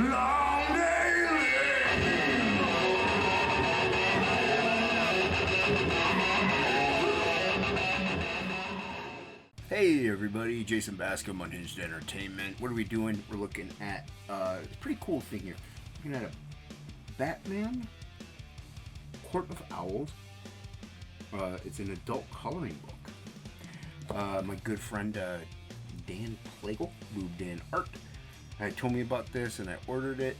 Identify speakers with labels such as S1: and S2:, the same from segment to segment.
S1: Long day Hey everybody, Jason Bascom, Unhinged Entertainment. What are we doing? We're looking at a pretty cool thing here. Looking at a Batman Court of Owls. It's an adult coloring book. My good friend Dan Plagle, Blue Dan Art, told me about this and I ordered it.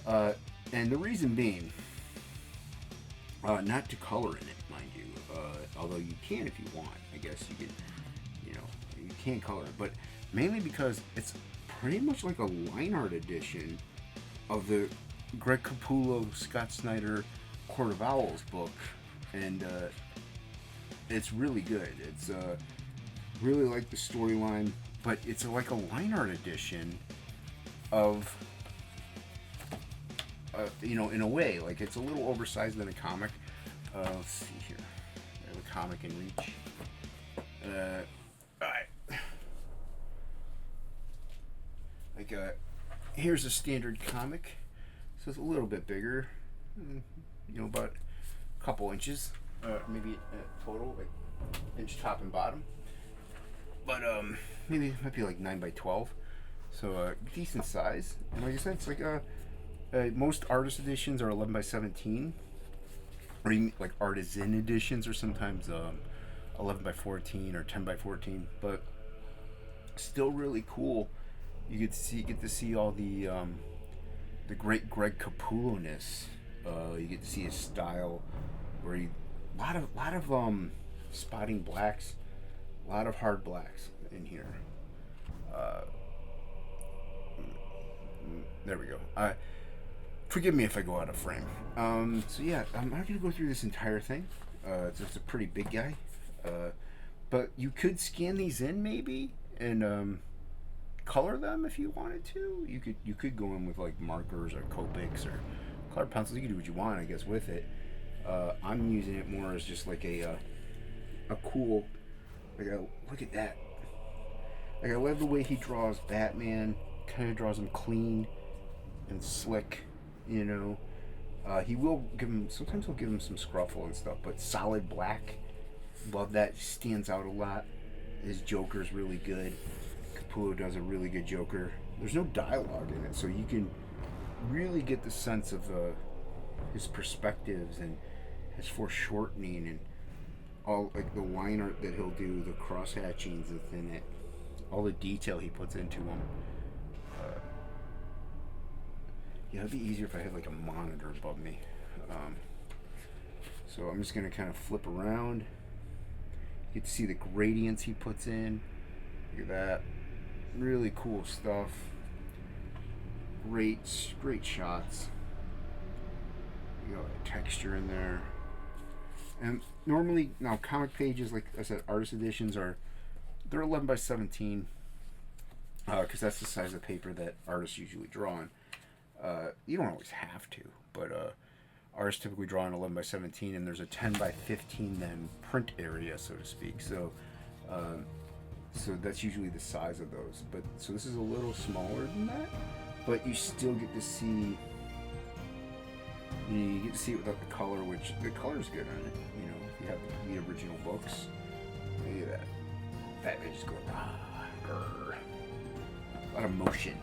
S1: And the reason being, not to color in it, mind you, although you can if you want. I guess you can. You can't color it, but mainly because it's pretty much like a line art edition of the Greg Capullo, Scott Snyder Court of Owls book, and it's really good. It's really like the storyline, but it's like a line art edition of in a way, like it's a little oversized than a comic. Let's see here. I have a comic in reach. Alright. Like, here's a standard comic. So it's a little bit bigger. About a couple inches. Maybe total, like inch top and bottom. But, maybe it might be like 9 by 12. So, decent size. And like I said, it's like, most artist editions are 11 by 17. Or even, like, artisan editions are sometimes, 11 by 14 or 10 by 14, but still really cool. You get to see all the great Greg Capullo-ness. You get to see his style, where he lot of spotting blacks, a lot of hard blacks in here. There we go. Forgive me if I go out of frame. So yeah, I'm not gonna go through this entire thing. It's a pretty big guy. But you could scan these in maybe and color them if you wanted to. You could go in with like markers or Copics or colored pencils. You can do what you want, I guess, with it. I'm using it more as just like a cool. Look at that. Like I love the way he draws Batman. Kind of draws him clean and slick. He will give him. Sometimes he'll give him some scruffle and stuff, but solid black. Love that. Stands out a lot. His Joker's really good. Capullo does a really good Joker. There's no dialogue in it, so you can really get the sense of his perspectives and his foreshortening and all like the line art that he'll do, the cross hatchings within it, all the detail he puts into them. It'd be easier if I had like a monitor above me. So I'm just gonna kind of flip around. You get to see the gradients he puts in. Look at that. Really cool stuff. Great shots. You got texture in there. And normally, now comic pages, like I said, artist editions they're 11 by 17. Because that's the size of paper that artists usually draw on. You don't always have to, but artists typically draw in 11 by 17, and there's a 10 by 15 then print area, so to speak. So that's usually the size of those. But so this is a little smaller than that, but you still get to see. You get to see it without the color, which the color's good on it. If you have the original books, look at that. Batman just going grr. A lot of motion.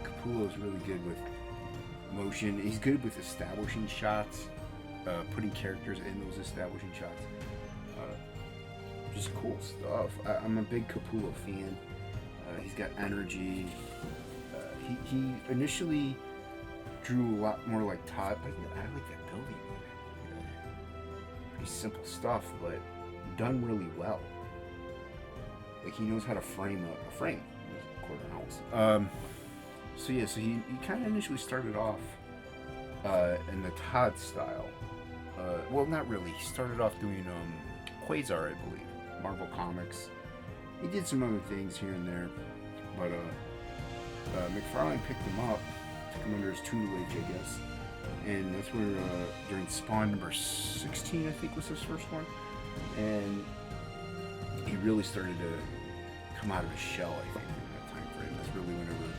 S1: Capullo's really good with motion. He's good with establishing shots, putting characters in those establishing shots. Just cool stuff. I'm a big Capullo fan. He's got energy. He initially drew a lot more like Todd. I like that building. Pretty simple stuff, but done really well. Like he knows how to frame a frame. Court of Owls. So he kind of initially started off in the Todd style. Well, not really. He started off doing Quasar, I believe, Marvel Comics. He did some other things here and there, but McFarlane picked him up, took him under his tutelage, I guess, and that's where during Spawn number 16, I think was his first one, and he really started to come out of his shell, I think, in that time frame. That's really whenever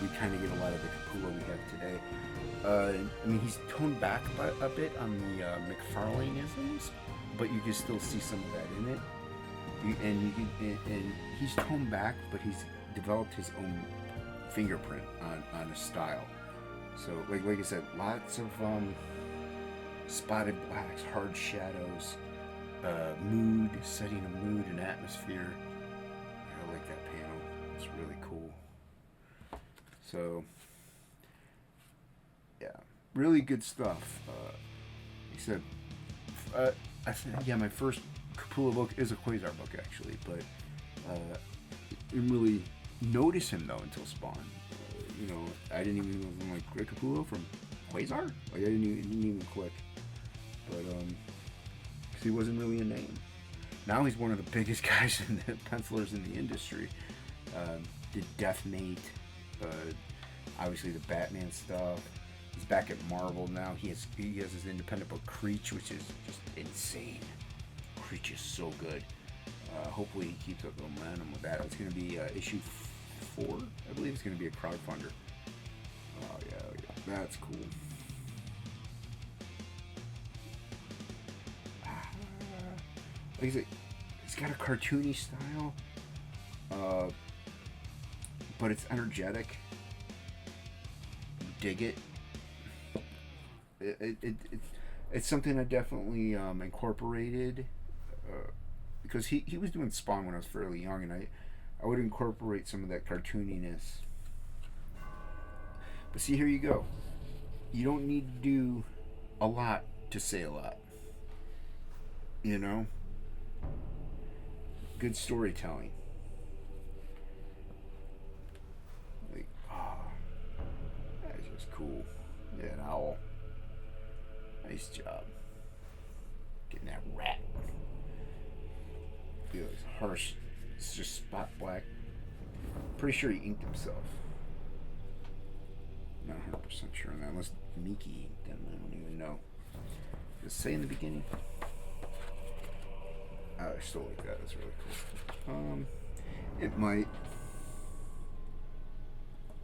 S1: we kind of get a lot of the Capullo we have today. I mean, he's toned back a bit on the McFarlane-isms, but you can still see some of that in it. And he's toned back, but he's developed his own fingerprint on his style. So, like I said, lots of spotted blacks, hard shadows, mood, setting a mood and atmosphere. I like that panel. It's really cool. So, yeah, really good stuff. Like I said, my first Capullo book is a Quasar book actually, but I didn't really notice him though until Spawn. I didn't even know him like Greg Capullo from Quasar. Like it didn't even click. But because he wasn't really a name. Now he's one of the biggest guys in the pencilers in the industry. Did Death Mate, obviously the Batman stuff. He's back at Marvel now. He has his independent book Creech, which is just insane. Creech is so good. Hopefully he keeps up the momentum with that. It's going to be issue 4, I believe. It's going to be a crowdfunder. Oh yeah, that's cool. Like I said, it's got a cartoony style, but it's energetic. Dig it. It's something I definitely incorporated because he was doing Spawn when I was fairly young, and I would incorporate some of that cartooniness. But see, here you go. You don't need to do a lot to say a lot. Good storytelling. Like, that's just cool. Yeah, an owl. Nice job. Getting that rat. Feel it's harsh. It's just spot black. Pretty sure he inked himself. Not 100% sure on that. Unless Miki inked him. I don't even know. Does it say in the beginning? I still like that. That's really cool. It might.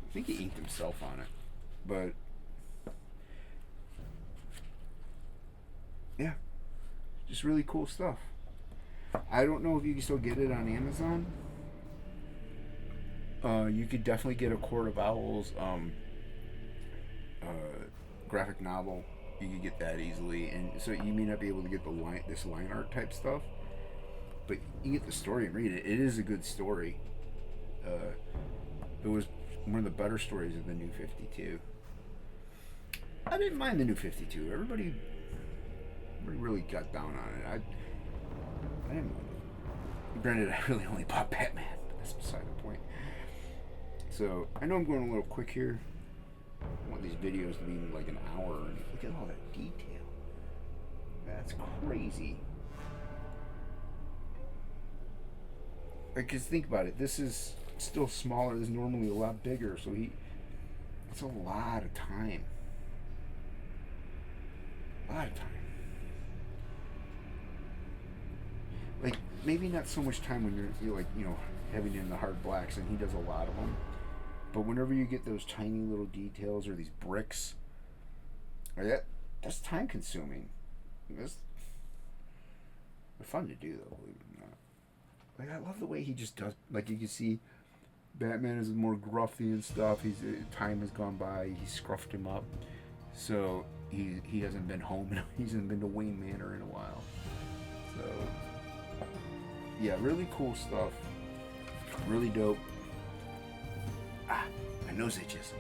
S1: I think he inked himself on it. But yeah, just really cool stuff. I don't know if you can still get it on Amazon. You could definitely get a Court of Owls graphic novel. You could get that easily, and so you may not be able to get this line art type stuff, but you get the story and read it. It is a good story. It was one of the better stories of the New 52. I didn't mind the New 52. Everybody really got down on it. I didn't mind it. Granted, I really only bought Batman, but that's beside the point. So, I know I'm going a little quick here. I want these videos to be like an hour. And look at all that detail. That's crazy. Because think about it. This is still smaller. This is normally a lot bigger. So it's a lot of time. A lot of time. Like, maybe not so much time when you're like, having in the hard blacks, and he does a lot of them. But whenever you get those tiny little details or these bricks, that's time consuming. They're fun to do though, believe it or not. Like, I love the way he just does. Like, you can see, Batman is more gruffy and stuff. Time has gone by. He scruffed him up, so he hasn't been home. He hasn't been to Wayne Manor in a while. So yeah, really cool stuff. Really dope. My nose itches.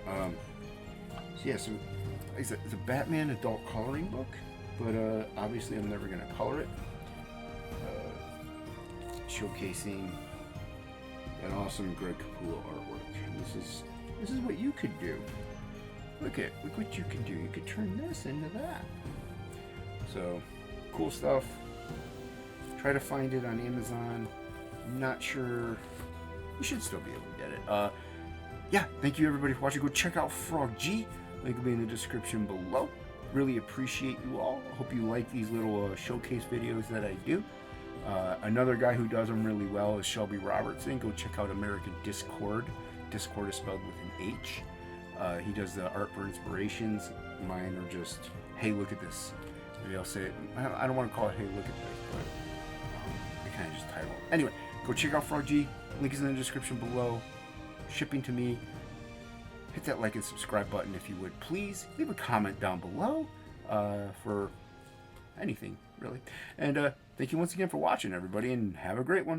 S1: So it's a Batman adult coloring book, but obviously I'm never gonna color it. Showcasing an awesome Greg Capullo artwork. And this is what you could do. Look what you can do. You could turn this into that. So cool stuff. Try to find it on Amazon. I'm not sure. You should still be able to get it. Yeah, thank you everybody for watching. Go check out Frog G. Link will be in the description below. Really appreciate you all. Hope you like these little showcase videos that I do. Another guy who does them really well is Shelby Robertson. Go check out American Discord. Discord is spelled with an H. He does the art for inspirations. Mine are just, hey, look at this. Maybe I'll say it. I don't want to call it, hey, look at this, but I kind of just title it. Anyway, go check out Frog G. Link is in the description below. Shipping to me. Hit that like and subscribe button if you would, please. Leave a comment down below for anything, really. And thank you once again for watching, everybody, and have a great one.